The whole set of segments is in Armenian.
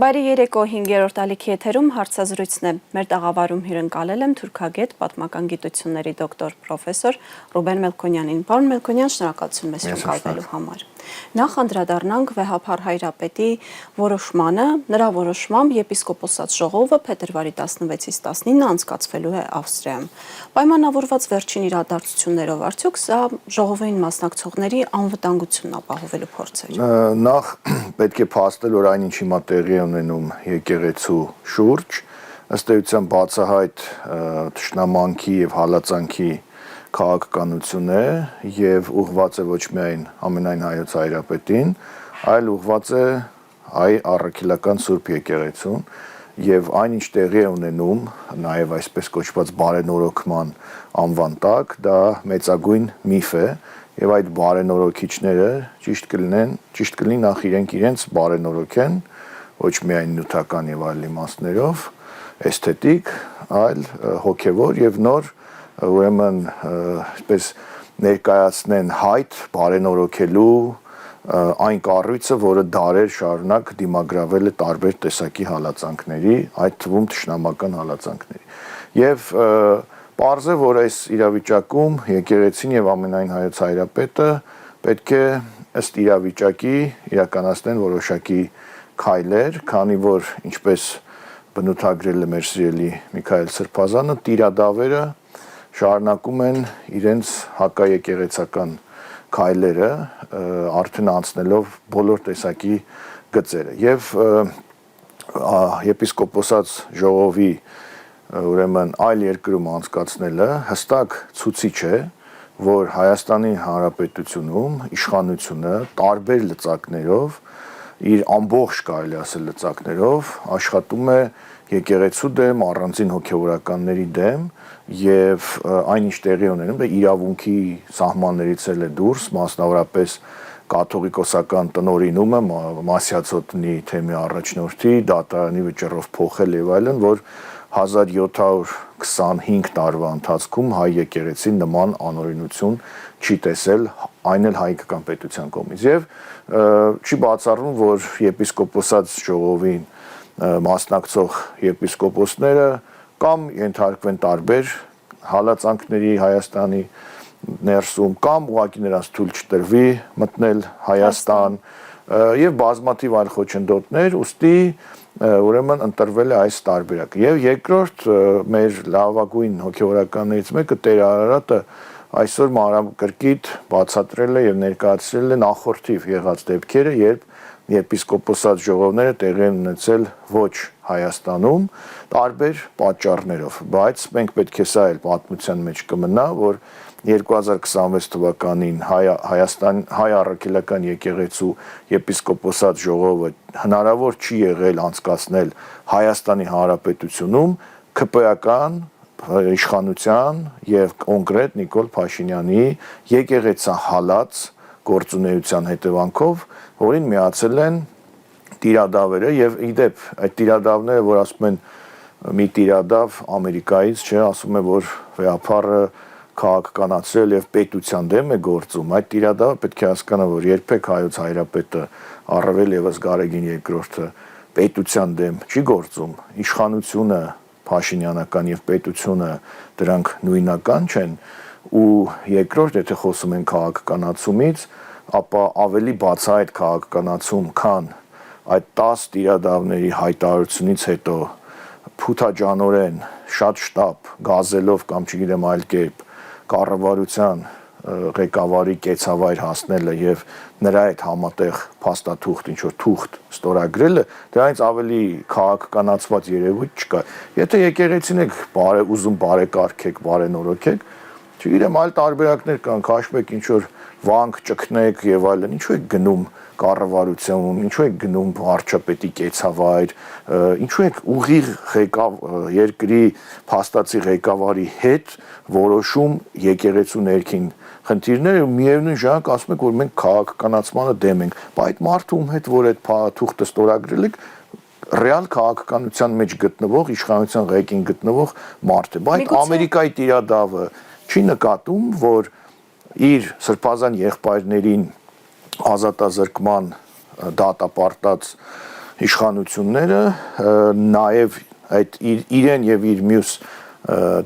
Բարի երեկո 5-րդ ալիքի եթերում հարցազրույցն է։ Մեր տաղավարում հյուրընկալել եմ թուրքագետ պատմական գիտությունների դոկտոր պրոֆեսոր Ռուբեն Մելքոնյանին։ Պարոն Մելքոնյան, շնորհակալություն մեզ հյուրընկալվելու համար։ Նախ անդրադառնանք Վեհափար Հայրապետի որոշմանը, նրա որոշմամբ եպիսկոպոսատ ժողովը փետրվարի 16-ից 19-ը անցկացվելու է Ավստրիայում։ Պայմանավորված վերջին իրադարձություններով արդյոք սա ժողովին մասնակցողների անվտանգությունն ապահովելու փորձ էր։ Նախ պետք է փաստել, որ այնինչ հիմա տեղի ունենում եկեղեցու շուրջ, ըստ էության բացահայտ թշնամանքի եւ հալածանքի քաղաքականություն է եւ ուղղված է ոչ միայն ամենայն հայոց հայրապետին, այլ ուղղված է հայ առաքելական Սուրբ եկեղեցուն եւ այնինչ տեղի է ունենում նաեւ այսպես կոչված բարենորոգման անվան տակ, դա մեծագույն միֆ է եւ այդ բարենորոգիչները ճիշտ կլինի նախ իրենց բարենորոգեն ոչ միայն նյութական եւ այլ իմաստներով, էսթետիկ, այլ հոգեվոր եւ նոր ուրեմն այսպես ներկայացնեն հայտ բարենորոգելու այն կառույցը, որը դարեր շարունակ դիմագրավել է տարբեր տեսակի հալածանքների, այդ թվում թշնամական հալածանքների։ Եվ պարզ է, որ այս իրավիճակում եկեղեցին եւ ամենայն հայոց հայրապետը պետք է ըստ իրավիճակի իրականացնեն որոշակի քայլեր, քանի որ ինչպես բնութագրել է մեր սիրելի Միքայել Սրբազանը, տիրադավերը շարունակում են իրենց հակաեկեղեցական քայլերը արդեն անցնելով բոլոր տեսակի գծերը եւ եպիսկոպոսած ժողովի ուրեմն այլ երկրում անցկացնելը հստակ ցուցիչ է, որ Հայաստանի Հանրապետությունում իշխանությունը տարբեր լծակներով իր ամբողջ կարելի ասել լծակներով աշխատում է եկեղեցու դեմ, առանձին հոգևորականների դեմ եւ այնինչ տեղի ունենում է իրավունքի սահմաններից էլ է դուրս, մասնավորապես կաթողիկոսական տնօրինումը Մասյացոտնի թեմի առաջնորդի դատարանի վճռով փոխել եւ այլն, որ 1725 տարվա ընթացքում հայ եկեղեցին նման անօրինություն չի տեսել, այն էլ հայկական պետության կողմից եւ չի բացառվում, որ եպիսկոպոսած ժողովին մասնակցող եպիսկոպոսները կամ ենթարկվեն տարբեր հալածանքների Հայաստանի ներսում կամ ուղղակի նրանց թույլ չտրվի մտնել Հայաստան եւ բազմաթիվ այլ խոչընդոտներ, ուստի ուրեմն ընտրվել է այս տարբերակը։ Եվ երկրորդ մեր լավագույն հոգեվորականներից մեկը Տեր Արարատը այսօր մանրակրկիտ բացատրել է եւ ներկայացրել է նախորդիվ եղած դեպքերը, երբ եպիսկոպոսատ ժողովները տեղի են ունեցել ոչ Հայաստանում տարբեր պատճառներով, բայց մենք պետք է սա էլ պատմության մեջ կմնա, որ 2026 թվականին հայ առաքելական եկեղեցու եպիսկոպոսատ ժողովը հնարավոր չի եղել անցկացնել Հայաստանի Հանրապետությունում ԿՊ-ական իշխանության եւ կոնկրետ Նիկոլ Փաշինյանի եկեղեցահալած գործունեության հետևանքով, որին միացել են տիրադավերը եւ իդեպ այդ տիրադավները, որ ասում են մի տիրադավ Ամերիկայից, չէ, ասում է, որ Վեհափարը քաղաքականացրել եւ պետության դեմ է գործում, այդ տիրադավը պետք է հասկանա, որ երբեք հայոց հայրապետը առավել եւս Գարեգին II-ը պետության դեմ չի գործում, իշխանությունը Փաշինյանական եւ պետությունը դրանք նույնական չեն ու երկրորդ եթե խոսում են քաղաքականացումից, ապա ավելի բացահայտ քաղաքականացում, քան այդ 10 տիրադավների հայտարարությունից հետո փութաջանորեն շատ շտապ գազելով կամ չգիտեմ այլ կերպ կառավարության ղեկավարի կեցավայր հասնելը եւ նրա հետ համատեղ փաստաթուղթ ինչ որ թուղթ ստորագրելը դրանից ավելի քաղաքականացված երևույթ չկա։ Եթե եկեղեցին եք ուզում բարեկարգեք, բարենորոգեք, չգիտեմ այլ տարբերակներ կան, քաշվեք ինչ որ վանք ճկնեք եւ այլն, ինչու եք գնում կառավարություն, ինչու եք գնում վարչապետի կեցավայր, ինչու եք ուղիղ երկրի փաստացի ղեկավարի հետ որոշում եկեղեցու ներքին խնդիրները միևնույն ժամանակ ասում եք, որ մենք քաղաքականացմանը դեմ ենք, բայց այդ մարդու հետ, որ այդ թուղթը ստորագրել եք, ռեալ քաղաքականության մեջ գտնվող, իշխանության ղեկին գտնվող մարդ է, բայց Ամերիկայի տիրադավը չի նկատում, որ իր սրբազան եղբայրներին ազատազրկման դատապարտած իշխանությունները նաև այդ իրեն եւ իր մյուս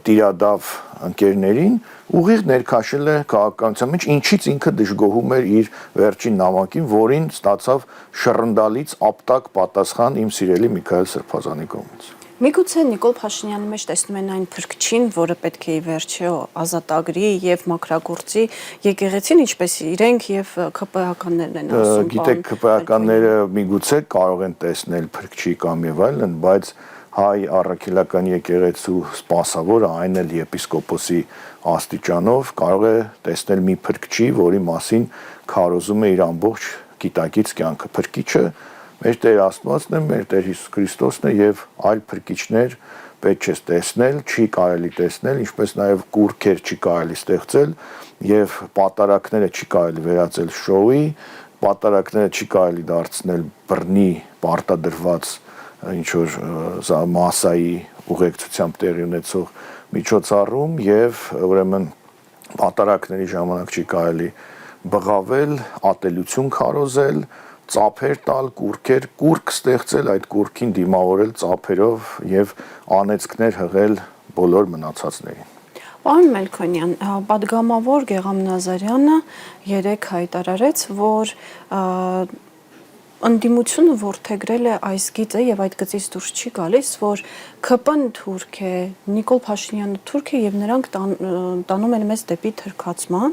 տիրադավ ընկերներին ուղիղ ներքաշել է քաղաքականության մեջ, ինչից ինքը դժգոհում էր իր վերջին նամակին, որին ստացավ շռնդալից ապտակ պատասխան իմ սիրելի Միքայել Սրբազանի կողմից։ Միգուցե Նիկոլ Փաշինյանի մեջ տեսնում են այն փրկչին, որը պետք է ի վերջո ազատագրի եւ մաքրագործի եկեղեցին, ինչպես իրենք եւ ԿՊՀ-ականներն են ասում։ Գիտեք, ԿՊՀ-ականները միգուցե կարող են տեսնել փրկչի կամ եւ այլն, բայց հայ առաքելական եկեղեցու սպասավորը, այն էլ եպիսկոպոսի աստիճանով կարող է տեսնել մի փրկչի, որի մասին քարոզում է իր ամբողջ գիտակից կյանքը։ Փրկիչը մեր Տեր Աստվածն է, մեր Տեր Հիսուս Քրիստոսն է եւ այլ փրկիչներ պետք չէ տեսնել, չի կարելի տեսնել, ինչպես նաեւ կուրքեր չի կարելի ստեղծել եւ պատարակները չի կարելի վերածել շոուի, պատարակները չի կարելի դարձնել բռնի պարտադրված ինչ որ մասայի ուղեկցությամբ տեղի ունեցող միջոցառում եւ ուրեմն պատարակների ժամանակ չի կարելի բղավել, ատելություն քարոզել, ծափեր տալ, կուրք ստեղծել, այդ կուրքին դիմավորել ծափերով եւ անեծքներ հղել բոլոր մնացածներին։ Պարոն Մելքոնյան, պատգամավոր Գեգամ Նազարյանը երեկ հայտարարեց, որ ընդդիմությունը որդեգրել է այս գիծը եւ այդ գծից դուրս չի գալիս, որ ԿՊ-ն թուրք է, Նիկոլ Փաշինյանը թուրք է եւ նրանք տանում են մեզ դեպի թրքացման,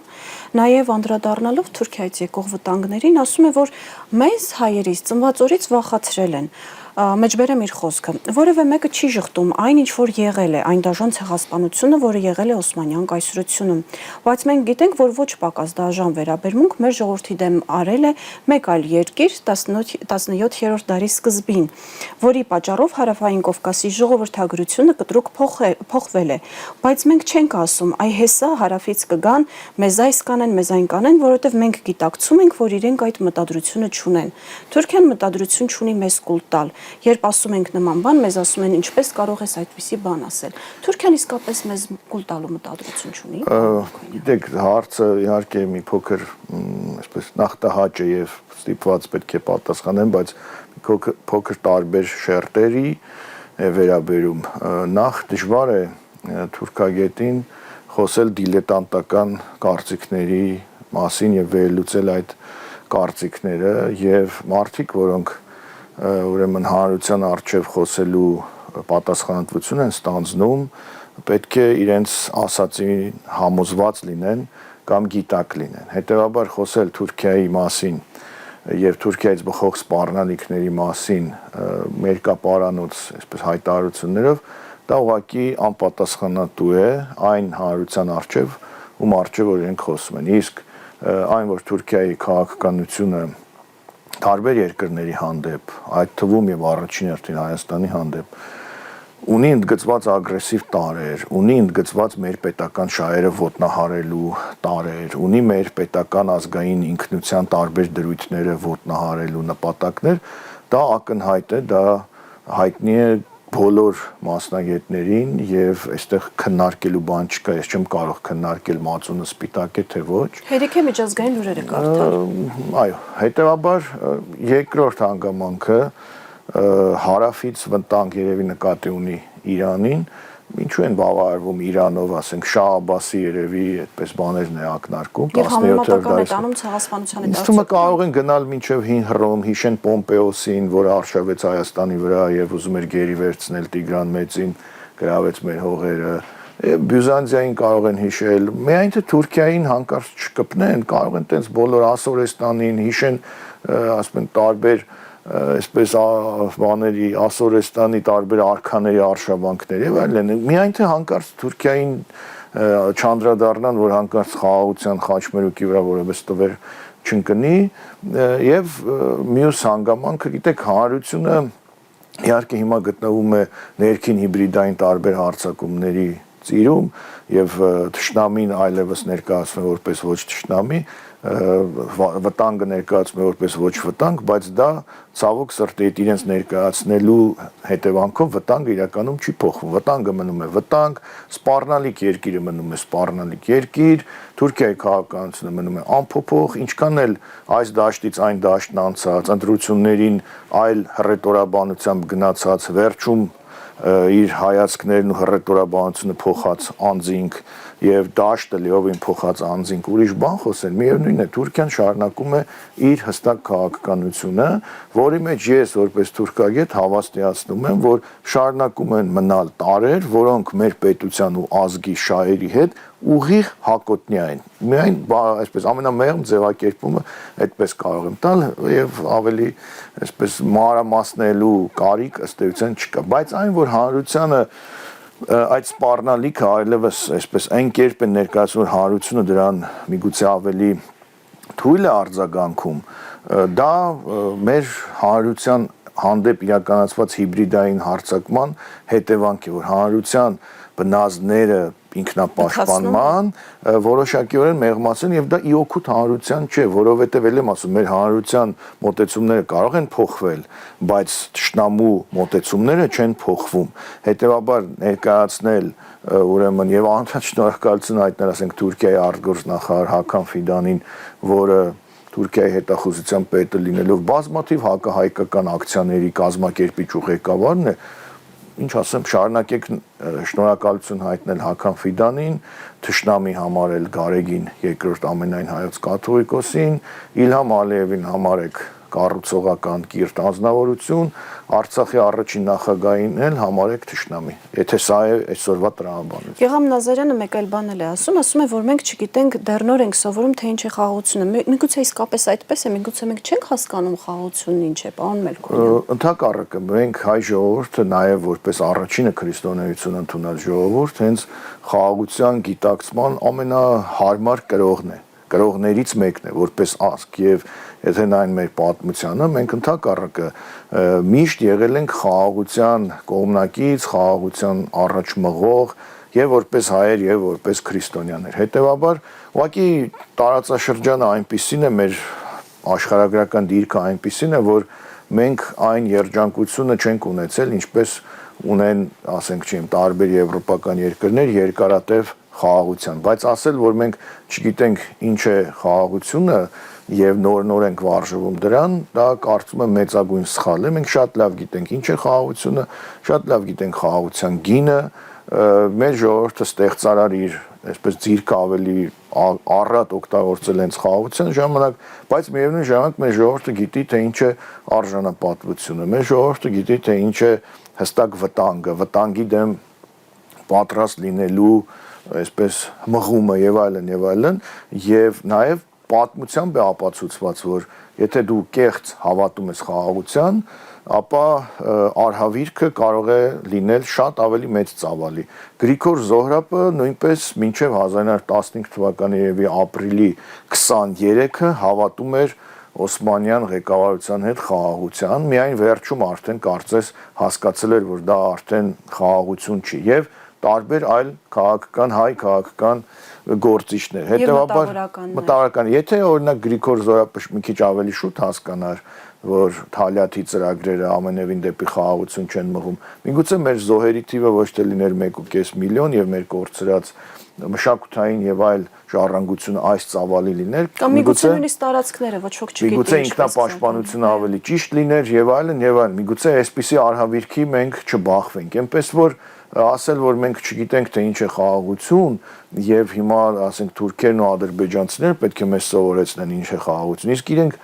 նաեւ անդրադառնալով Թուրքիայից եկող վտանգներին, ասում է, որ մեզ հայերից ծնված օրից վախացրել են։ Մեջբերեմ իր խոսքը, որևէ մեկը չի շղթում այն, ինչ որ եղել է, այն դաժան ցեղասպանությունը, որը եղել է Օսմանյան կայսրությունում, բայց մենք գիտենք, որ ոչ պակաս դաժան վերաբերմունք մեր ժողովրդի դեմ արել է մեկ այլ երկիր 17-րդ դարի սկզբին, որի պատճառով Հարավային Կովկասի ժողովրդագրությունը կտրուկ փոխվել է, բայց մենք չենք ասում, այ հեսա հարավից կգան, մեզ այս կանեն, մեզ այն կանեն, որովհետև մենք գիտակցում ենք, որ իրենք այդ մտադրությունը չունեն։ Թուրքիան մտադրություն չունի մեզ կուլ տալ։ Երբ ասում ենք նման բան, մեզ ասում են ինչպես կարող ես այդպիսի բան ասել։ Թուրքիան իսկապես մեզ կուլ տալու մտադրություն չունի։ Գիտեք, հարցը իհարկե մի փոքր, այսպես նախտահաճ է եւ ստիպված պետք է պատասխանեմ, բայց փոքր տարբեր շերտերի վերաբերում։ Նախ դժվար է թուրքագետին խոսել դիլետանտական կարծիքների մասին եւ վերլուծել այդ կարծիքները եւ մարդիկ, որոնք ուրեմն հանրության առջև խոսելու պատասխանատվություն են ստանձնում, պետք է իրենց ասածին համոզված լինեն կամ գիտակ լինեն։ Հետևաբար խոսել Թուրքիայի մասին եւ Թուրքիայից բխող սպառնալիքների մասին մերկապարանոց, այսպես հայտարարություններով, դա ուղղակի անպատասխանատու է այն հանրության առջև, ում առջև որ իրենք խոսում են։ Իսկ այն, որ Թուրքիայի քաղաքականությունը տարբեր երկրների հանդեպ, այդ թվում եւ առաջին հերթին Հայաստանի հանդեպ ունի ընդգծված ագրեսիվ տարրեր, ունի ընդգծված մեր պետական շահերը ոտնահարելու տարրեր, ունի մեր պետական ազգային ինքնության տարբեր դրույթները ոտնահարելու նպատակներ, դա ակնհայտ է, դա հայտնի է բոլոր մասնագետներին եւ այստեղ քննարկելու բան չկա, ես չեմ կարող քննարկել մածունը սպիտակ է թե ոչ։ Հերիք է միջազգային լուրերը կարդալ։ Այո, հետեւաբար երկրորդ հանգամանքը հարավից վտանգ երևի նկատի ունի Իրանին, ինչու են բավարարվում Իրանով, ասենք Շահ Աբասի երևի այդպես բաներն է ակնարկում 17-րդ դարի ցեղասպանության հետ։ Իսկ թվում է կարող են գնալ մինչև հին Հռոմ, հիշեն Պոմպեոսին, որը արշավեց Հայաստանի վրա եւ ուզում էր գերի վերցնել Տիգրան Մեծին, գրավեց մեր հողերը։ Բյուզանդիային կարող են հիշել, միայն թե Թուրքիային հանկարծ չկպնեն, կարող են տենց բոլոր Ասորեստանին հիշեն, ասում են տարբեր այսպես բաների Ասորեստանի տարբեր արքաների արշավանքներ եւ այլն, միայն թե հանկարծ Թուրքիային չանդրադառնան, որ հանկարծ խաղաղության խաչմերուկի վրա որևէ ստվեր չընկնի եւ մյուս հանգամանքը, գիտեք, հանրությունը իհարկե հիմա գտնվում է ներքին հիբրիդային տարբեր հարձակումների ծիրում եւ թշնամին այլևս ներկայացվում է որպես ոչ թշնամի, վտանգը ներկայացում է որպես ոչ վտանգ, բայց դա ցավոք սրտի իրենց ներկայացնելու հետևանքով վտանգը իրականում չի փոխվում։ Վտանգը մնում է վտանգ, սպառնալիք երկիրը մնում է սպառնալիք երկիր, Թուրքիայի քաղաքականությունը մնում է անփոփոխ, ինչքան էլ այս դաշտից այն դաշտն անցած, ընտրություններին այլ հռետորաբանությամբ գնացած վերջում իր հայացքներն ու հռետորաբանությունը փոխած անձինք եւ դաշտը լիովին փոխած անձինք ուրիշ բան խոսեն, միևնույն է Թուրքիան շարունակում է իր հստակ քաղաքականությունը, որի մեջ ես որպես թուրքագետ հավաստիացնում եմ, որ շարունակում են մնալ տարրեր, որոնք մեր պետության ու ազգի շահերի հետ ուղիղ հակոտնյա են։ Միայն այսպես ամենամեղմ ձևակերպումը այդպես կարող եմ տալ եւ ավելի այսպես մանրամասնելու կարիք ըստ էության չկա, բայց այն որ հանրությանը այդ սպառնալիքը այլևս այսպես այն կերպ են ներկայացնում, որ հանրությունը դրան միգուցե ավելի թույլ է արձագանքում, դա մեր հանրության հանդեպ իրականացված հիբրիդային հարձակման հետևանք է, որ հանրության բնազդները ինքնապաշտպանման որոշակիորեն մեղմացան եւ դա իօգուտ հանրության չէ, որովհետեւ ել եմ ասում, մեր հանրության մոտեցումները կարող են փոխվել, բայց թշնամու մոտեցումները չեն փոխվում։ Հետեւաբար ներկայացնել ուրեմն եւ անընդհատ շնորհակալություն հայտնել, ասենք Թուրքիայի արտգործնախարար Հական Ֆիդանին, որը Թուրքիայի հետախուզության պետը լինելով բազմաթիվ հակահայկական ակցիաների կազմակերպիչ ու ղեկավարն է, ինչ ասեմ, շարունակեք շնորհակալություն հայտնել Հական Ֆիդանին, թշնամի համարել Գարեգին II ամենայն հայոց կաթողիկոսին, Իլհամ Ալիևին համարեք կառուցողական կիրթ անձնավորություն, Արցախի առաջին նախագահին էլ համարեք թշնամի։ Եթե սա է այսօրվա տրամաբանությունը։ Գեգամ Նազարյանը մեկ այլ բան էլ է ասում է, որ մենք չգիտենք, դեռ նոր ենք սովորում, թե ինչ է խաղաղությունը։ Միգուցե իսկապես այդպես է, միգուցե մենք չենք հասկանում խաղաղությունն ինչ է, պարոն Մելքոնյան։ Ընդհակառակը մենք հայ ժողովուրդը նաև որպես առաջինը քրիստոնեություն ընդունած ժողովուրդ, հենց խաղաղության գիտակցման ամենահարմար կրողն է։ Կրողներից մեկն է որպես ազգ եւ եթե նայեն մեր պատմությանը մենք ընդհակառակը միշտ եղել ենք խաղաղության կողմնակից, խաղաղության առաջ մղող եւ որպես հայեր եւ որպես քրիստոնյաներ։ Հետեւաբար ուղղակի տարածաշրջանը այնպիսին է, մեր աշխարհագրական դիրքը այնպիսին է, որ մենք այն երջանկությունը չենք ունեցել, ինչպես ունեն, ասենք չեմ, տարբեր եվրոպական երկրներ երկարատև խաղաղության, բայց ասել, որ մենք չգիտենք ինչ է խաղաղությունը եւ նոր ենք վարժվում դրան, դա կարծում եմ մեծագույն սխալ է։ Մենք շատ լավ գիտենք ինչ է խաղաղությունը, շատ լավ գիտենք խաղաղության գինը, մեր ժողովուրդը ստեղծարար իր այսպես ձիրքը ավելի առատ օգտագործել հենց խաղաղության ժամանակ, բայց միևնույն ժամանակ մեր ժողովուրդը գիտի թե ինչ է արժանապատվությունը, մեր ժողովուրդը գիտի թե ինչ է հստակ վտանգը, վտանգի դեմ պատրաստ լինելու այսպես մղումը եւ այլն եւ նաեւ պատմությամբ է ապացուցված, որ եթե դու կեղծ հավատում ես խաղաղության, ապա արհավիրքը կարող է լինել շատ ավելի մեծ ծավալի։ Գրիգոր Զոհրաբը նույնպես մինչև 1915 թվականի երևի ապրիլի 23-ը հավատում էր Օսմանյան ղեկավարության հետ խաղաղության, միայն վերջում արդեն կարծես հասկացել էր, որ դա արդեն խաղաղություն չի եւ տարբեր այլ քաղաքական հայ քաղաքական գործիչներ։ Հետևաբար մտավորական, եթե օրինակ Գրիգոր Զոհրաբը մի քիչ ավելի շուտ հասկանար, որ Թալյաթի ծրագրերը ամենևին դեպի խաղաղություն չեն մղում, միգուցե մեր զոհերի թիվը ոչ թե լիներ 1.5 միլիոն եւ մեր կորցրած մշակութային եւ այլ ժառանգությունը այս ծավալի լիներ, կամ միգուցե նույնիսկ տարածքները ոչ ոք չգիտի, միգուցե ինքնապաշտպանությունը ավելի ճիշտ լիներ եւ այլն, միգուցե այսպիսի արհավիրքի մենք չբախվենք, այնպես որ ասել, որ մենք չգիտենք թե ինչ է խաղաղություն եւ հիմա ասենք թուրքերն ու ադրբեջանցիները պետք է մեզ սովորեցնեն ինչ է խաղաղություն, իսկ իրենք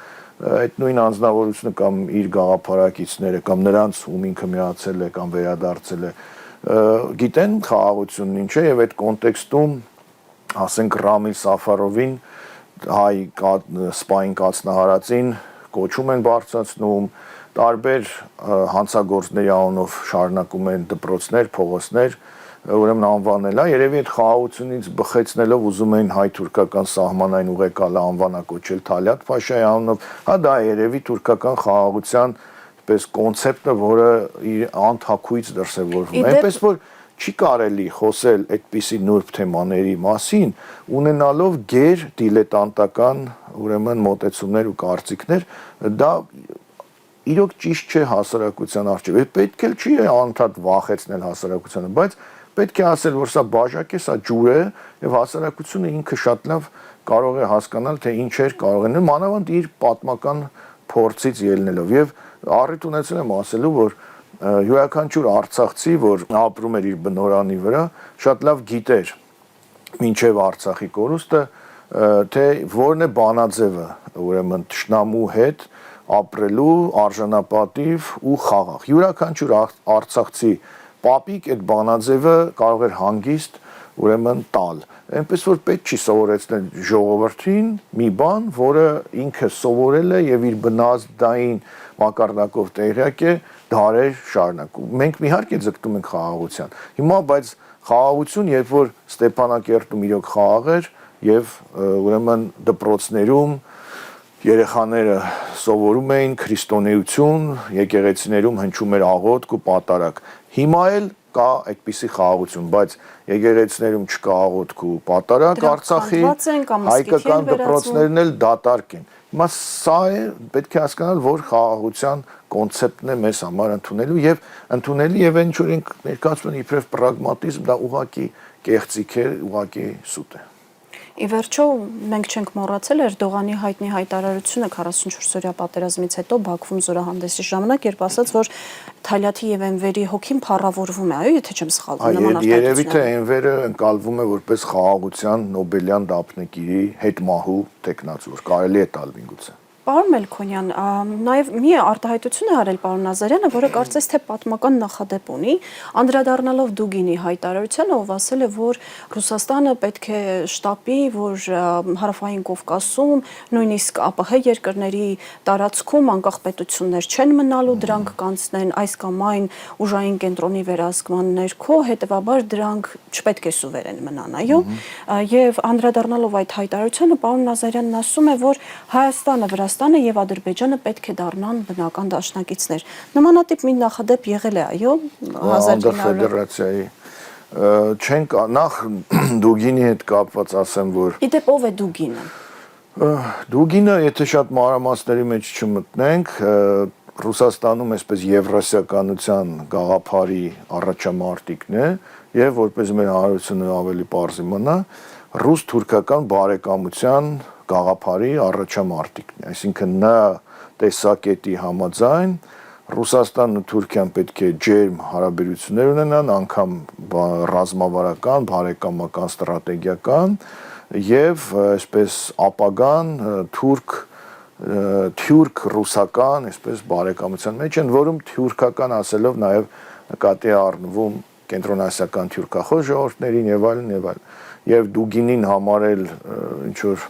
այդ նույն անձնավորությունը կամ իր գաղափարակիցները կամ նրանց ում ինքը միացել է կամ վերադարձել է գիտեն խաղաղությունն ինչ է եւ այդ կոնտեքստում ասենք Ռամիլ Սաֆարովին հայ սպային կաթնահարածին կոչում են բարձրացնում տարբեր հանցագործների անունով շարունակում են դպրոցներ, փողոցներ, ուրեմն անվանել, երևի այդ խաղաղությունից բխեցնելով ուզում են հայ-թուրքական սահմանային ուղեկալը անվանակոչել Թալյաթ Փաշայի անունով, դա երևի թուրքական խաղաղության պես կոնցեպտը, որը իր անթաքույց դրսևորվում է, այնպես որ չի կարելի խոսել այդպիսի նուրբ թեմաների մասին, ունենալով գեր դիլետանտական ուրեմն մոտեցումներ ու կարծիքներ, դա իրոք ճիշտ չէ հասարակության առջև։ Պետք էլ չի անընդհատ վախեցնել հասարակությանը, բայց պետք է ասել, որ սա բաժակ է, սա ջուր է, եւ հասարակությունը ինքը շատ լավ կարող է հասկանալ, թե ինչ էր կարող է, մանավանդ իր պատմական փորձից ելնելով եւ առիթ ունեցել եմ ասելու, որ յուրաքանչյուր արցախցի, որ ապրում էր իր բնորանի վրա, շատ լավ գիտեր մինչև Արցախի կորուստը, թե որն է բանաձևը, ուրեմն թշնամու հետ ապրելու արժանապատիվ ու խաղաղ։ Յուրաքանչյուր արցախցի պապիկ այդ բանաձևը կարող էր հանգիստ ուրեմն տալ։ Այնպես որ պետք չի սովորեցնել ժողովրդին մի բան, որը ինքը սովորել է եւ իր բնազդային մակարդակով տեղյակ է դարեր շարունակ։ Մենք իհարկե ձգտում ենք խաղաղության։ Հիմա բայց խաղաղություն, երբ որ Ստեփանակերտում իրոք խաղաղ էր եւ ուրեմն դպրոցներում երեխաները սովորում էին քրիստոնեություն, եկեղեցիներում հնչում էր աղոթք ու պատարակ։ Հիմա էլ կա այդպիսի խաղաղություն, բայց եկեղեցիներում չկա աղոթք ու պատարակ Արցախի, հայկական դպրոցներն էլ դատարկ են։ Հիմա սա է, պետք է հասկանալ, որ խաղաղության կոնցեպտն է մեզ համար ընդունելու եւ այն ինչ որ ներկայացնում են իբրև պրագմատիզմ, դա ուղղակի կեղծիք է, ուղղակի սուտ է։ Ի վերջո մենք չենք մոռացել Էրդողանի հայտնի հայտարարությունը 44-օրյա պատերազմից հետո Բաքվում զորահանդեսի ժամանակ, երբ ասաց, որ Թալյաթի եւ Էնվերի հոգին փառավորվում է, այո, եթե չեմ սխալվում, նման արտահայտություն։ Երևի թե Էնվերը ընկալվում է որպես խաղաղության Նոբելյան դափնեկիրի հետմահու տեխնացու, կարելի է տալ միգուցե։ Պարոն Մելքոնյան, նաև մի արտահայտություն է արել պարոն Նազարյանը, որը կարծես թե պատմական նախադեպ ունի, անդրադառնալով Դուգինի հայտարարությանը, ով ասել է, որ Ռուսաստանը պետք է շտապի, որ Հարավային Կովկասում, նույնիսկ ԱՊՀ երկրների տարածքում անկախ պետություններ չեն մնալու, դրանք կանցնեն այս կամ այն ուժային կենտրոնի վերահսկման ներքո, հետևաբար դրանք չպետք է սուվերեն մնան, այո, եւ անդրադառնալով այդ հայտարարությանը, պարոն Նազարյանն ասում է, որ Հայաստանը, Վրաստանը եւ Ադրբեջանը պետք է դառնան բնական դաշնակիցներ։ Նմանատիպ մի նախադեպ եղել է, այո, 1900 ֆեդերացիայի չենք նախ Դուգինի հետ կապված ասեմ, որ Իդեպ ով է Դուգինը։ Դուգինը, եթե շատ մանրամասների մեջ չմտնենք, Ռուսաստանում այսպես եվրասիականության գաղափարի առաջամարտիկն է եւ որպես մեր հանրությունը ավելի པարզ իմանա, ռուս-թուրքական բարեկամության գաղափարի առաջամարտիկն է, այսինքն նա տեսակետի համաձայն Ռուսաստանն ու Թուրքիան պետք է ջերմ հարաբերություններ ունենան, անգամ ռազմավարական, բարեկամական, ստրատեգիական եւ այսպես ապագան թուրք-ռուսական այսպես բարեկամության մեջ են, որում թուրքական ասելով նաեւ նկատի առնվում կենտրոնասիական թուրքախոս ժողովուրդներին եւ այլն եւ այլն։ Եվ Դուգինին համարել ինչ որ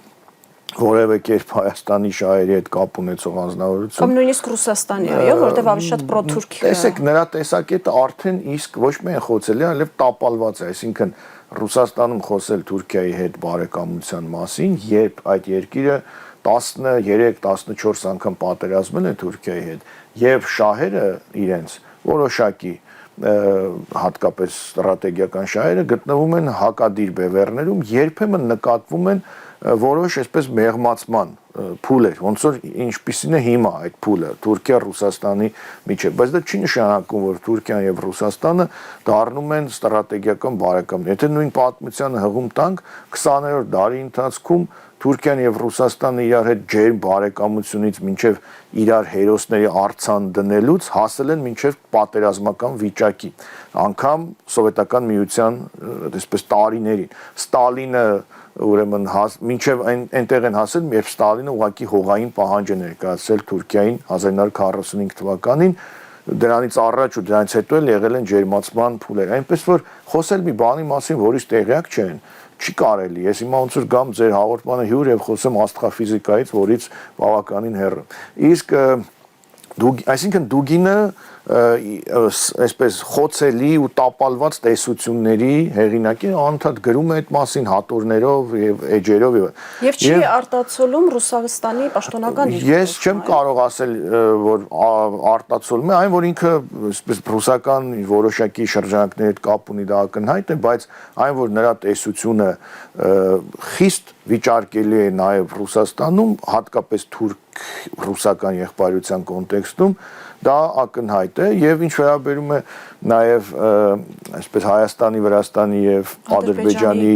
որևէ կերպ Հայաստանի շահերի հետ կապ ունեցող անձնավորություն։ Կամ նույնիսկ Ռուսաստանի, այո, որտեղ ավելի շատ պրոթուրք է։ Տեսեք, նրա տեսակետը արդեն իսկ ոչ միայն խոսել է, այլև տապալված է, այսինքն Ռուսաստանում խոսել Թուրքիայի հետ բարեկամության մասին, երբ այդ երկիրը 13-14 անգամ պատերազմել է Թուրքիայի հետ, եւ շահերը իրենց որոշակի հատկապես ստրատեգիական շահերը գտնվում են հակադիր բևեռներում, երբեմն նկատվում են որոշ այսպես մեղմացման փուլեր, ոնց որ ինչպիսին է հիմա այդ փուլը Թուրքիա-Ռուսաստանի միջև, բայց դա չի նշանակում, որ Թուրքիան եւ Ռուսաստանը դառնում են ստրատեգիական բարեկամներ։ Եթե նույն պատմությանը հղում տանք 20-րդ դարի ընթացքում Թուրքիան եւ Ռուսաստանը իրար հետ ջերմ բարեկամությունից մինչև իրար հերոսների արցան դնելուց հասել են մինչև պատերազմական վիճակի, անգամ սովետական միության այսպես տարիներին։ Ստալինը ուրեմն մինչև այնտեղ են հասել, երբ Ստալինը ուղղակի հողային պահանջ է ներկայացրել Թուրքիային 1945 թվականին, դրանից առաջ ու դրանից հետո էլ եղել են ջերմացման փուլեր։ Այնպես որ խոսել մի բանի մասին, որից տեղյակ չեն, չի կարելի։ Ես հիմա ոնց որ գամ ձեր հաղորդմանը հյուր եւ խոսեմ աստղաֆիզիկայից, որից բավականին հեռու։ Իսկ այսինքն Դուգինը այսպես խոցելի ու տապալված տեսությունների հեղինակի անընդհատ գրում է այդ մասին հատորներով եւ էջերով եւ չի արտացոլում Ռուսաստանի պաշտոնական Ես չեմ կարող ասել որ արտացոլում է այն որ ինքը այսպես ռուսական որոշակի շրջանակների հետ կապ ունի դա ակնհայտ է բայց այն որ նրա տեսությունը խիստ վիճարկելի է նաեւ Ռուսաստանում հատկապես թուրք ռուսական եղբայրության կոնտեքստում դա ակնհայտ է եւ ինչ վերաբերում է նաեւ այսպես Հայաստանի, Վրաստանի եւ Ադրբեջանի,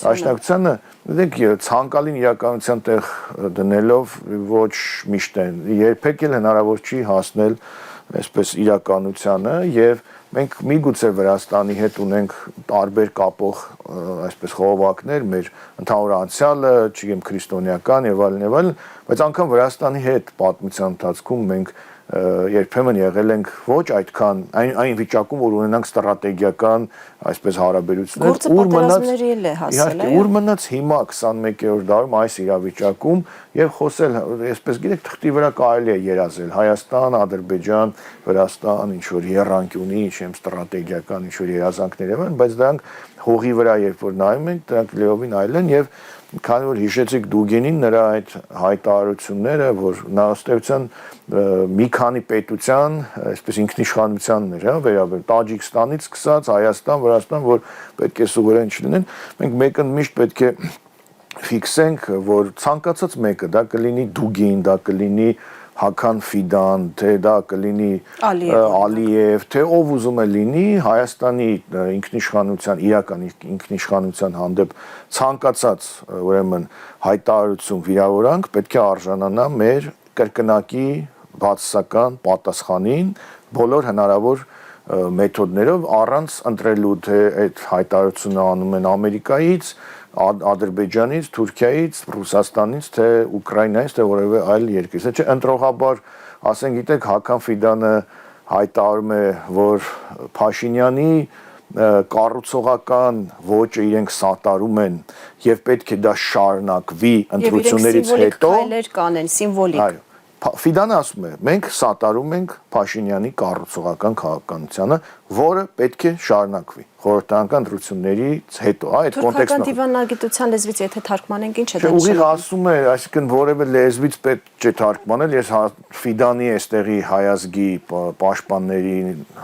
դաշնակցությանը, դեք ցանկալին իրականության տեղ դնելով ոչ միշտ են երբեք էլ հնարավոր չի հասնել այսպես իրականությանը եւ մենք միգուցե Վրաստանի հետ ունենք տարբեր կապող այսպես խողովակներ մեր ընդհանուր անցյալը, չգիտեմ քրիստոնեական եւ այլն, բայց անգամ Վրաստանի հետ պատմության ընթացքում մենք երբեմն եղել ենք ոչ այդքան այն վիճակում, որ ունենանք ստրատեգիական այսպես հարաբերություններ, ուր մնաց հիմա 21-րդ դարում այս իրավիճակում եւ խոսել, այսպես գիտեք, թղթի վրա կարելի է երազել Հայաստան, Ադրբեջան, Վրաստան, ինչ որ եռանկյունի, չեմ ստրատեգիական ինչ որ երազանքներ են, բայց դրանք հողի վրա երբ որ նայում ենք, դրանք լիովին այլ են եւ քանի որ հիշեցիք Դուգինին նրա այդ հայտարարությունները, որ նա ըստ էության մի քանի պետության, այսպես ինքնիշխանությաններ, վերաբերում Տաջիկստանից սկսած Հայաստան, Վրաստան, որ պետք է սուվերեն չլինեն, մենք մեկը միշտ պետք է ֆիքսենք, որ ցանկացած մեկը, դա կլինի Դուգին, դա կլինի Հական Ֆիդան, թե դա կլինի Ալիև, թե ով ուզում է լինի Հայաստանի ինքնիշխանության, իրական ինքնիշխանության հանդեպ ցանկացած ուրեմն հայտարարություն վիրավորանք, պետք է արժանանա մեր կրկնակի բացասական պատասխանին բոլոր հնարավոր մեթոդներով առանց ընտրելու թե այդ հայտարարությունը անում են Ամերիկայից, Ադրբեջանից, Թուրքիայից, Ռուսաստանից, թե Ուկրաինայից, թե որևէ այլ երկրից։ Չէ, ընտրողաբար, ասենք գիտեք, Հական Ֆիդանը հայտարարում է, որ Փաշինյանի կառուցողական ոճը իրենք սատարում են եւ պետք է դա շարունակվի ընտրություններից հետո։ Քայլեր կանեն, սիմվոլիկ։ Այո։ Ֆիդանը ասում է, մենք սատարում ենք Փաշինյանի կառուցողական քաղաքականությանը, որը պետք է շարունակվի խորհրդարանական ընտրություններից հետո, այդ կոնտեքստում։ Թուրքական դիվանագիտության լեզվից եթե թարգմանենք, ինչ է դա նշանակում։ Ուղիղ ասում է, այսինքն որևէ լեզվից պետք չէ թարգմանել, ես Ֆիդանի այստեղի հայազգի պաշտպանների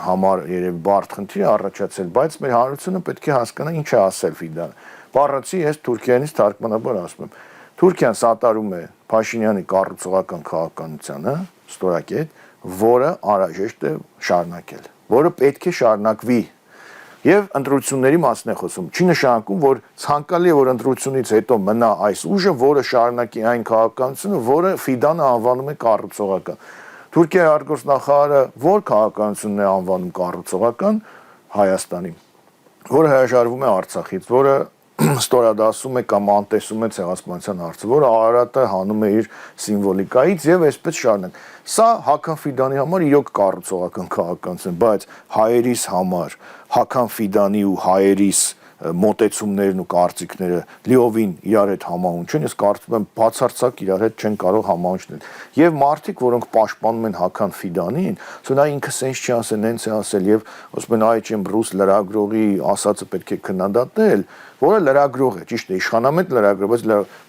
համար երևի բարդ խնդիր է առաջացել, բայց մեր հանրությունը պետք է հասկանա ինչ է ասել Ֆիդանը։ Բառացի ես թուրքիանից թարգմանաբար ասում եմ։ Թուրքիան սատարում է Փաշինյանի կառուցողական քաղաքականությանը, ստորակետ, որը անհրաժեշտ է շարունակել, որը պետք է շարունակվի։ Եվ ընտրությունների մասն է խոսում։ Չի նշանակում, որ ցանկալի է, որ ընտրությունից հետո մնա այս ուժը, որը շարունակի այն քաղաքականությունը, որը Ֆիդանը անվանում է կառուցողական։ Թուրքիայի արտգործնախարարը որ քաղաքականությունն է անվանում կառուցողական Հայաստանի, որը հրաժարվում է Արցախից, որը ստորադասում է կամ անտեսում է ցեղասպանության հարցը, որը Արարատը հանում է իր սիմվոլիկայից եւ այսպես շարունակ։ Սա Հական Ֆիդանի համար իրոք կառուցողական քաղաքականություն, բայց հայերիս համար Հական Ֆիդանի ու հայերիս մոտեցումներն ու կարծիքները լիովին իրար հետ համահունչ են, ես կարծում եմ բացարձակ իրար հետ չեն կարող համահունչ լինել։ Եվ մարդիկ, որոնք պաշտպանում են Հական Ֆիդանին, ասում են, ինքը սենց չի ասել, նենց է ասել եւ ասում են, այ չեմ ռուս լրագրողի ասածը պետք է քննադատել, որը լրագրող է, ճիշտ է, իշխանամետ լրագրող,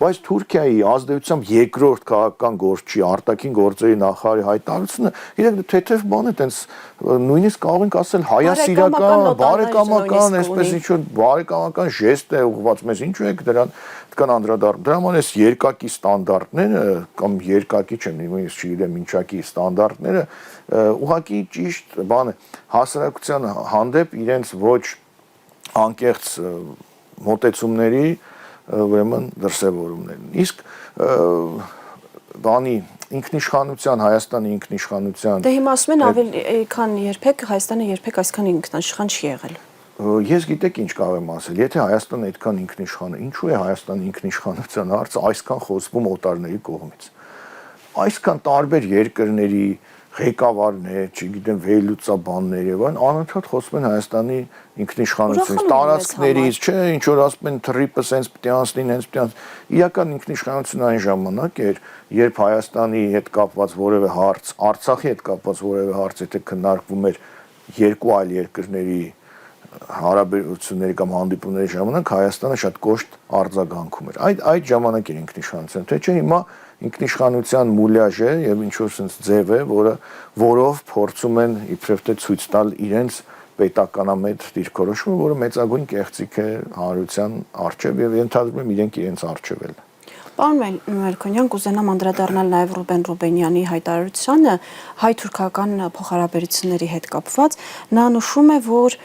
բայց Թուրքիայի ազդեցությամբ երկրորդ քաղաքական գործչի արտաքին գործերի նախարարի հայտարարությունը, իրենք թեթև բան է, տենց նույնիսկ կարող ենք ասել հայասիրական, բարեկամական, այսպես ինչ որ բարեկամական ժեստ է ուղղված մեզ, ինչու եք դրան կան անդրադառնում։ Դրա համար էս երկակի ստանդարտները կամ երկակի չեմ, նույնիսկ չգիտեմ ինչակի ստանդարտները ուղղակի ճիշտ բան է հասարակության հանդեպ իրենց ոչ անկեղծ մոտեցումների ուրեմն դրսևորումներն։ Իսկ բանի ինքնիշխանության, Հայաստանի ինքնիշխանության։ Դե հիմա ասում են ավելի քան երբեք Հայաստանը երբեք այսքան ինքնիշխան չի եղել։ Ես գիտեք ինչ կարող եմ ասել, եթե Հայաստանը այդքան ինքնիշխան է, ինչու է Հայաստանի ինքնիշխանության հարցը այսքան խոսվում օտարների կողմից։ Այսքան տարբեր երկրների ղեկավարներ, չգիտեմ, վերլուծաբաններ եւ այլն անընդհատ խոսում են Հայաստանի ինքնիշխանությունից, տարածքներից, չէ, ինչ որ ասում են թրիպը սենց պետք է անցնի, հենց պետք է անցնի։ Իրական ինքնիշխանությունը այն ժամանակ էր, երբ Հայաստանի հետ կապված որևէ հարց, Արցախի հետ կապված որևէ հարց եթե քննարկվում էր երկու այլ երկրների հարաբերությունների կամ հանդիպումների ժամանակ Հայաստանը շատ կոշտ արձագանքում էր։ Այդ ժամանակ էր ինքնիշխանություն, թե չէ հիմա ինքնիշխանության մուլյաժ է եւ ինչ որ sense ձև է, որով փորձում են իբրև թե ցույց տալ իրենց պետականամետ դիրքորոշումը, որը մեծագույն կեղծիք է հանրության արչեւ եւ ենթադրում եմ իրենք իրենց արչեվել։ Պարոն Մելքոնյան, կուզենամ անդրադառնալ նաև Ռուբեն Ռուբենյանի հայտարարությանը հայ-թուրքական փոխհարաբերությունների հետ կապված։ Նա նշում է, որ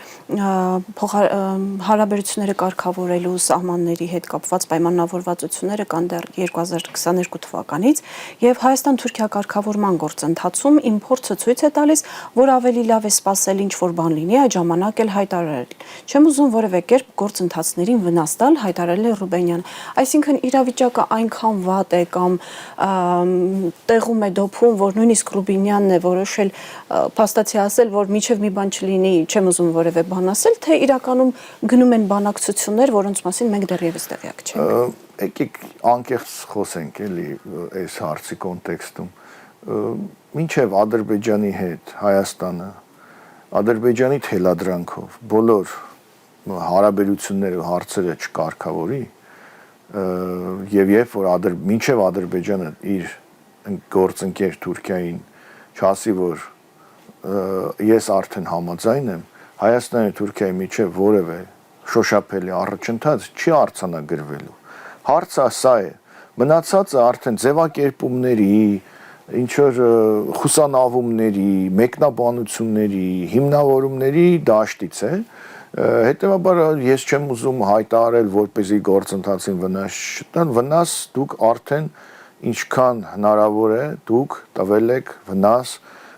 հարաբերությունները կարգավորելու սահմանների հետ կապված պայմանավորվածությունները կան դեռ 2022 թվականից, եւ Հայաստան-Թուրքիա կարգավորման գործընթացում իմ փորձը ցույց է տալիս, որ ավելի լավ է սպասել ինչ-որ բան լինի, այդ ժամանակ էլ հայտարարել։ Չեմ ուզում որևէ կերպ գործընթացներին վնաս տալ, հայտարարել է Ռուբենյանը։ Այսինքն իրավիճակը այնքան վատ է կամ տեղում է դոփում, որ նույնիսկ Ռուբենյանն է որոշել փաստացի ասել, որ միջև մի բան չլինի, չեմ ուզում որևէ բան ասել, թե իրականում գնում են բանակցություններ, որոնց մասին մենք դեռևս տեղյակ չենք։ Եկեք անկեղծ խոսենք էլի այս հարցի կոնտեքստում։ Մինչև Ադրբեջանի հետ Հայաստանը Ադրբեջանի թելադրանքով բոլոր հարաբերությունները հարցերը չկարգավորի եւ երբ որ մինչև Ադրբեջանը իր գործընկեր Թուրքիային չասի որ ես արդեն համաձայն եմ Հայաստանի ու Թուրքիայի միջև որևէ շոշափելի առաջընթաց չի արձանագրվելու հարցը սա է մնացածը արդեն ձևակերպումների ինչ որ խուսանավումների մեկնաբանությունների հիմնավորումների դաշտից է հետեւաբար ես չեմ ուզում հայտարարել որպեսզի գործընթացին վնաս չտան վնաս դուք արդեն ինչքան հնարավոր է դուք տվել եք վնաս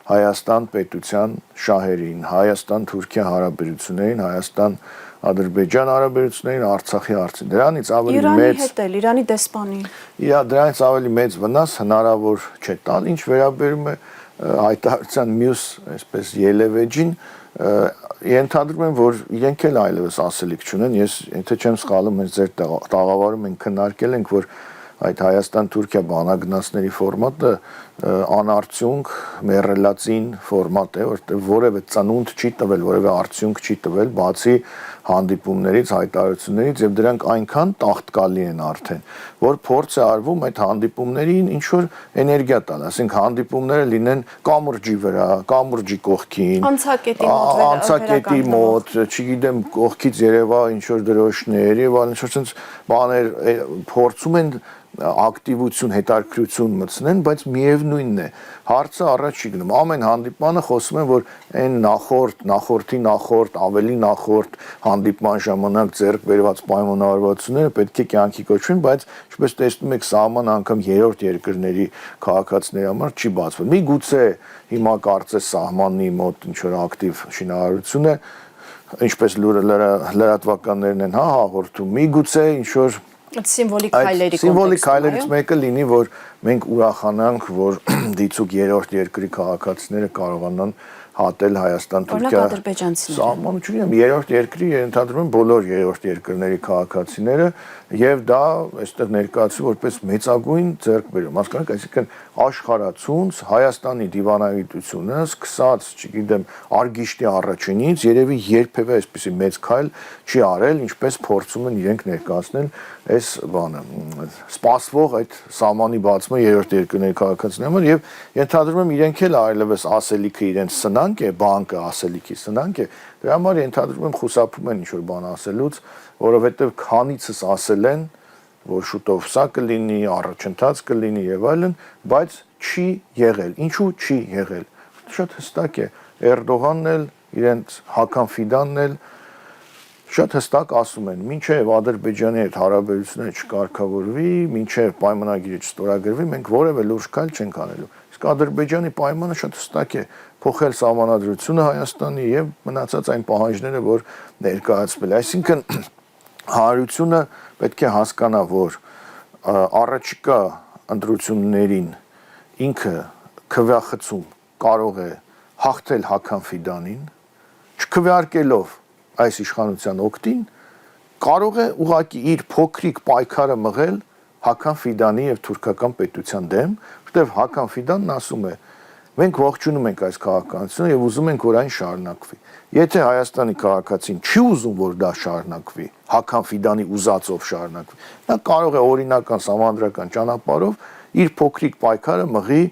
Հայաստան պետության շահերին Հայաստան-Թուրքիա հարաբերություններին Հայաստան-Ադրբեջան հարաբերություններին Արցախի հարցին դրանից ավելի մեծ Իրանի դեսպանին դրանից ավելի մեծ վնաս հնարավոր չէ տալ ինչ վերաբերում է հայտարարության մյուս այսպես ելևեջին ենթադրում եմ որ իրենք էլ այլևս ասելիք չունեն ես եթե չեմ սխալվում հենց ձեր տաղավարում ենք քննարկել ենք որ այդ Հայաստան-Թուրքիա բանագնացների ֆորմատը անարդյունք մեռելածին ֆորմատ է որտեղ որևէ ծնունդ չի տվել որևէ արդյունք չի տվել բացի հանդիպումներից հայտարարություններից եւ դրանք այնքան տաղտկալի են արդեն որ փորձ է արվում այդ հանդիպումներին ինչ որ էներգիա տալ ասենք հանդիպումները լինեն կամուրջի վրա կամուրջի կողքին անցակետի մոտ չգիտեմ կողքից երևա ինչ որ դրոշներ եւ այլն ինչ որ sense բաներ փորձում են ակտիվություն հետաքրքրություն մտցնեն բայց միևնույնն է հարցը առաջ չի գնում ամեն հանդիպանը խոսում են որ այն նախորդ ավելի նախորդ հանդիպման ժամանակ ձեռք բերված պայմանավորվածությունները պետք է կյանքի կոչվեն բայց ինչպես տեսնում եք սահման անգամ երրորդ երկրների քաղաքացիների համար չի բացվում միգուցե հիմա կարծես սահմանի մոտ ինչ որ ակտիվ շինարարություն է ինչպես լրատվականներն են հաղորդում միգուցե ինչ որ Սիմվոլիկ քայլերի սիմվոլիկ քայլերից մեկը լինի, որ մենք ուրախանանք, որ դիցուկ երրորդ երկրի քաղաքացիները կարողանան հատել Հայաստան-Թուրքիա սահմանությունում երրորդ երկրի ենթադրում են բոլոր երրորդ երկրների քաղաքացիները եւ դա այստեղ ներկայացվում որպես մեծագույն ձեռքբերում հասկանաք այսինքն աշխարհացունց Հայաստանի դիվանագիտությունը սկսած չգիտեմ արգիշտի առաջինից երևի երբևէ այսպիսի մեծ քայլ չի արել ինչպես փորձում են իրենք ներկայացնել այս բանը սպասվող այդ սահմանի բացումը երրորդ երկրների քաղաքացիների համար եւ ենթադրում եմ իրենք էլ այլևս ասելիքը իրենց սնանկ է բանկը ասելիքի սնանկ է դրա համար ենթադրում եմ խուսափում են ինչ որ բան ասելուց որովհետեւ քանիցս ասել են որ շուտով սա կլինի առաջընթաց կլինի եւ այլն բայց չի եղել ինչու չի եղել շատ հստակ է Էրդողանն էլ իրենց Հական Ֆիդանն էլ շատ հստակ ասում են մինչև Ադրբեջանի հետ հարաբերությունները չկարգավորվի մինչև պայմանագիրը չստորագրվի մենք որևէ լուրջ քայլ չենք անելու իսկ Ադրբեջանի պայմանը շատ հստակ է փոխել սահմանադրությունը Հայաստանի եւ մնացած այն պահանջները որ ներկայացվել այսինքն հանրությունը պետք է հասկանա որ առաջիկա ընտրություններին ինքը քվեախցում կարող է հաղթել Հական Ֆիդանին չքվեարկելով այս իշխանության օգտին կարող է ուղղակի իր փոքրիկ պայքարը մղել Հական Ֆիդանի եւ թուրքական պետության դեմ, որտեղ Հական Ֆիդանն ասում է մենք ողջունում ենք այս քաղաքականությունը եւ ուզում ենք որ այն շարունակվի։ Եթե Հայաստանի քաղաքացին չի ուզում որ դա շարունակվի, Հական Ֆիդանի ուզածով շարունակվի, նա կարող է օրինական համանդրական ճանապարհով իր փոքրիկ պայքարը մղի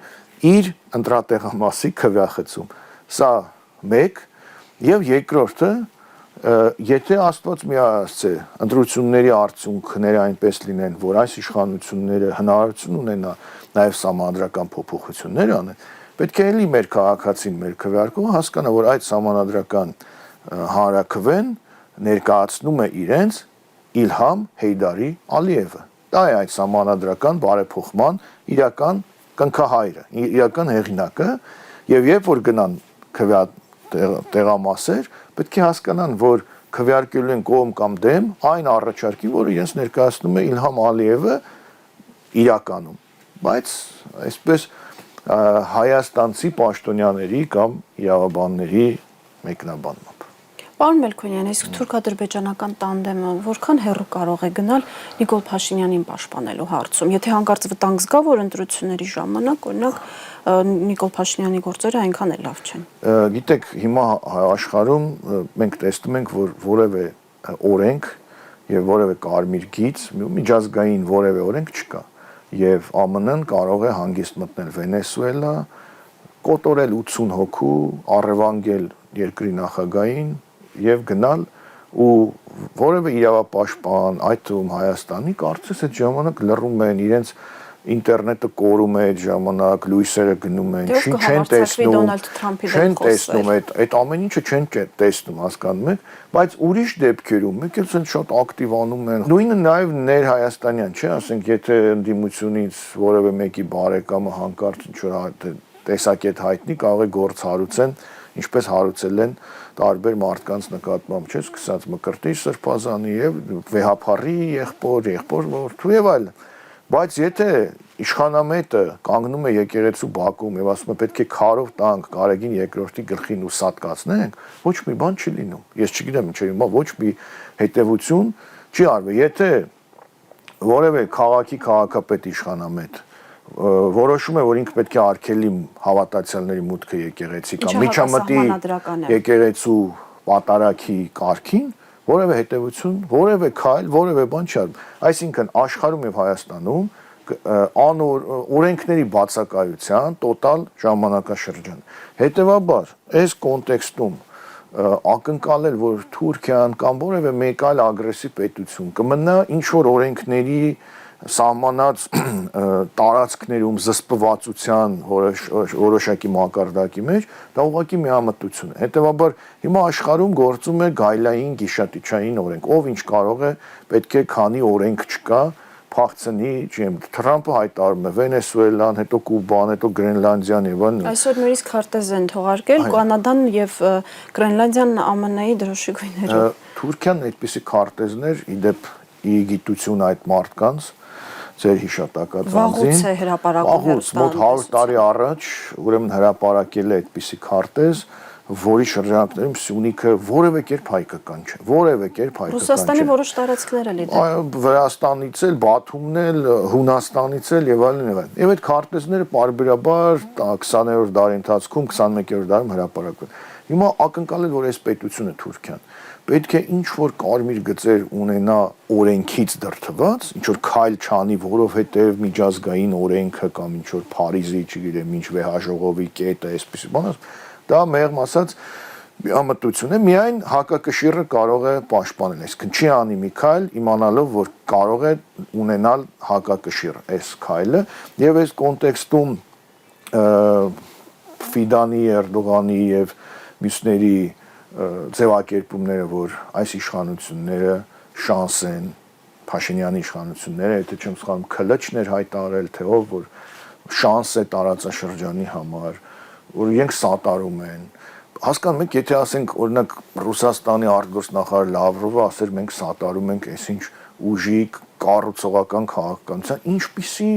իր ընտրատեղամասի քվեախցում։ Սա մեկ եւ երկրորդը Եթե Աստված միացե ընտրությունների արդյունքները այնպես լինեն, որ այս իշխանությունները հնարավորություն ունենա նաև սահմանադրական փոփոխություններ անեն, պետք է էլի մեր քաղաքացին, մեր քվեարկողը հասկանա, որ այդ սահմանադրական հանրաքվեն ներկայացնում է իրենց Իլհամ Հեյդարի Ալիևը։ Դա է այդ սահմանադրական բարեփոխման իրական կնքահայրը, իրական հեղինակը, եւ երբ որ գնան տեղամասեր, պետք է հասկանան, որ քվեարկելու են կողմ կամ դեմ այն առաջարկի, որ իրենց ներկայացնում է Իլհամ Ալիևը իրականում, բայց այսպես հայաստանցի պաշտոնյաների կամ իրավաբանների մեկնաբանմամբ։ Պարոն Մելքոնյան, իսկ թուրք-ադրբեջանական տանդեմը որքան հեռու կարող է գնալ Նիկոլ Փաշինյանին պաշտպանելու հարցում, եթե հանկարծ վտանգ զգա, որ ընտրությունների ժամանակ, օրինակ, Նիկոլ Փաշինյանի գործերը այնքան էլ լավ չեն։ Գիտեք, հիմա աշխարհում մենք տեսնում ենք, որ որևէ օրենք եւ որևէ կարմիր գիծ, միջազգային որևէ օրենք չկա, եւ ԱՄՆ-ն կարող է հանգիստ մտնել Վենեսուելա, կոտորել 80 հոգու, առևանգել երկրի նախագահին եւ գնալ ու որևէ իրավապաշտպան, այդ թվում Հայաստանի, կարծես այդ ժամանակ լռում են իրենց ինտերնետը կորում է այդ ժամանակ, լույսերը գնում են, չեն տեսնում այդ ամեն ինչը չեն տեսնում, հասկանում եք, բայց ուրիշ դեպքերում մեկ էլ շատ ակտիվանում են։ Նույնը նաև ներհայաստանյան չէ, ասենք եթե ընդդիմությունից որևէ մեկի բարեկամը հանկարծ ինչ-որ տեսակետ հայտնի, կարող է գործ հարուցեն, ինչպես հարուցել են տարբեր մարդկանց նկատմամբ, չէ՞, սկսած Մկրտիչ Սրբազանի եւ Վեհափառի եղբոր որդու եւ այլն։ Բայց եթե իշխանամետը կանգնում է եկեղեցու բակում եւ ասում է պետք է քարով տանք Գարեգին II-ի գլխին ու սատկացնենք, ոչ մի բան չի լինում։ Ես չգիտեմ ինչի հիմա ոչ մի հետեւություն չի արվել։ Եթե որևէ քաղաքի քաղաքապետ իշխանամետ որոշում է, որ ինքը պետք է արգելի հավատացյալների մուտքը եկեղեցի կամ միջամտի եկեղեցու պատարագի կարգին, որևէ հետևություն, որևէ քայլ, որևէ բան չի արվում։ Այսինքն աշխարհում եւ Հայաստանում օրենքների բացակայության տոտալ ժամանակաշրջան։ Հետևաբար, այս կոնտեքստում ակնկալել, որ Թուրքիան կամ որևէ մեկ այլ ագրեսիվ պետություն կմնա ինչ որ օրենքների սահմանած տարածքներում զսպվածության որոշակի մակարդակի մեջ, դա ուղղակի միամտություն է։ Հետևաբար հիմա աշխարհում գործում է գայլային գիշատիչային օրենք, ով ինչ կարող է, պետք է քանի օրենք չկա, փախցնի, չեմ, Թրամփը հայտարարում է Վենեսուելան, հետո Կուբան, հետո Գրենլանդիան եւ այլն։ Այսօր նույնիսկ քարտեզ են թողարկել Կանադան եւ Գրենլանդիան ԱՄՆ-ի դրոշիկույներով։ Թուրքիան այդպիսի քարտեզներ, իդեպ ի գիտություն այդ մարդկանց ձեր հիշատակած Վաղուց է հրապարակում մոտ 100 տարի առաջ ուրեմն հրապարակել է այդպիսի քարտեզ, որի շրջանակներում Սյունիքը որևէ կերպ հայկական չէ, որևէ կերպ հայկական չէ։ Ռուսաստանի որոշ տարածքներ էլ իդեպ։ Վրաստանից էլ, Բաթումն էլ, Հունաստանից էլ եւ այլն եւ այլն։ Եվ այդ քարտեզները պարբերաբար 20-րդ դարի ընթացքում, 21-րդ դարում հրապարակվել։ Հիմա ակնկալել, որ այս պետությունը Թուրքիան պետք է ինչ որ կարմիր գծեր ունենա օրենքից դրթված, ինչ որ քայլ չանի, որովհետև միջազգային օրենքը կամ ինչ որ Փարիզի, չգիտեմ, ինչ վեհաժողովի կետը, այսպես բան, դա մեղմ ասած միամտություն է, միայն հակակշիռը կարող է պաշտպանել, այսինքն չի անի մի քայլ, իմանալով, որ կարող է ունենալ հակակշիռ այս քայլը, եւ այս կոնտեքստում Ֆիդանի, Էրդողանի եւ մյուսների ձևակերպումները, որ այս իշխանությունները շանս են, Փաշինյանի իշխանությունները, եթե չեմ սխալվում, քլչներ հայտարարել, թե ով որ շանս է տարածաշրջանի համար, որ իրենք սատարում են։ Հասկանում եք, եթե ասենք օրինակ Ռուսաստանի արտգործնախարար Լավրովը ասեր մենք սատարում ենք այսինչ ուժի կառուցողական քաղաքականության, ինչպիսի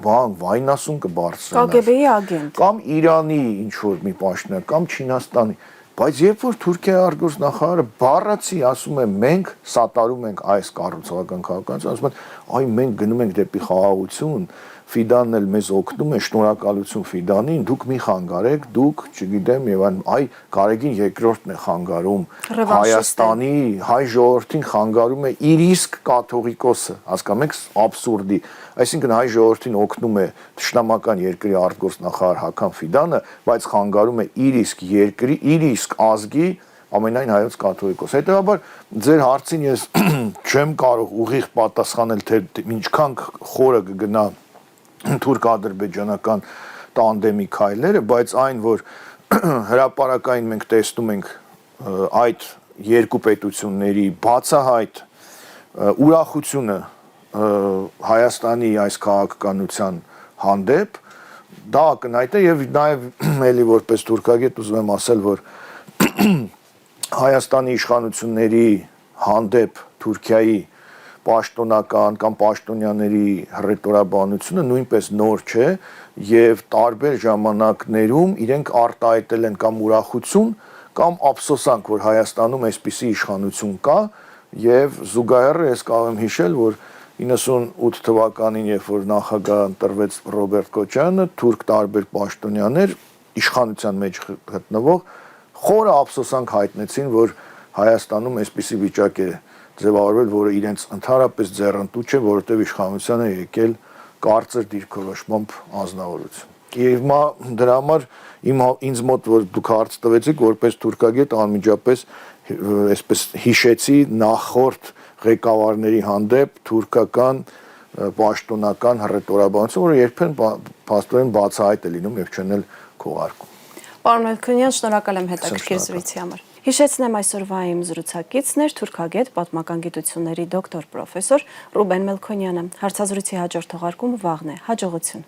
բան վայնասուն կբարձրանար։ KGB-ի ագենտ։ Կամ Իրանի ինչ որ մի պաշտոնյա, կամ Չինաստանի, բայց երբ որ Թուրքիայի արտգործնախարարը բառացի ասում է մենք սատարում ենք այս կառուցողական քաղաքականություն, ասում են այ մենք գնում ենք դեպի խաղաղություն, Ֆիդանն էլ մեզ օգնում է, շնորհակալություն Ֆիդանին, դուք մի խանգարեք, դուք, չգիտեմ, եւ այ Գարեգին II-ն է խանգարում, Հայաստանի հայ ժողովրդին խանգարում է իր իսկ կաթողիկոսը, հասկանում եք, աբսուրդի, այսինքն հայ ժողովրդին օգնում է թշնամական երկրի արտգործնախարար Հական Ֆիդանը, բայց խանգարում է իր իսկ երկրի, իր իսկ ազգի ամենայն հայոց կաթողիկոս։ Հետևաբար ձեր հարցին ես չեմ կարող ուղիղ պատասխանել, թե ինչքան խորը կգնա թուրք-ադրբեջանական տանդեմի քայլերը, բայց այն, որ հրապարակային մենք տեսնում ենք այդ երկու պետությունների բացահայտ ուրախությունը Հայաստանի այս քաղաքականության հանդեպ, դա ակնհայտ է եւ նաեւ էլի որպես թուրքագետ ուզում եմ ասել, որ Հայաստանի իշխանությունների հանդեպ Թուրքիայի պաշտոնական կամ պաշտոնյաների հռետորաբանությունը նույնպես նոր չէ եւ տարբեր ժամանակներում իրենք արտահայտել են կամ ուրախություն կամ ափսոսանք, որ Հայաստանում այսպիսի իշխանություն կա եւ զուգահեռ ես կարող եմ հիշել, որ 98 թվականին, երբ որ նախագահ ընտրվեց Ռոբերտ Քոչարյանը, թուրք տարբեր պաշտոնյաներ իշխանության մեջ գտնվող խորը ափսոսանք հայտնեցին, որ Հայաստանում այսպիսի վիճակ է ձևավորվել, որը իրենց ընդհանրապես ձեռնտու չէ, որովհետև իշխանությանը եկել կարծր դիրքորոշմամբ անձնավորություն։ Եվ դրա համար ինձ մոտ որ դուք հարց տվեցիք, որպես թուրքագետ անմիջապես այսպես հիշեցի նախորդ ղեկավարների հանդեպ թուրքական պաշտոնական հռետորաբանություն, որը երբեմն փաստորեն բացահայտ է լինում եւ չեն էլ քողարկում։ Պարոն Մելքոնյան, շնորհակալ եմ հետաքրքիր զրույցի համար։ Հիշեցնեմ այսօրվա իմ զրուցակիցն էր թուրքագետ պատմական գիտությունների դոկտոր պրոֆեսոր Ռուբեն Մելքոնյանը։ Հարցազրույցի հաջորդ թողարկումը վաղն է։ Հաջողություն։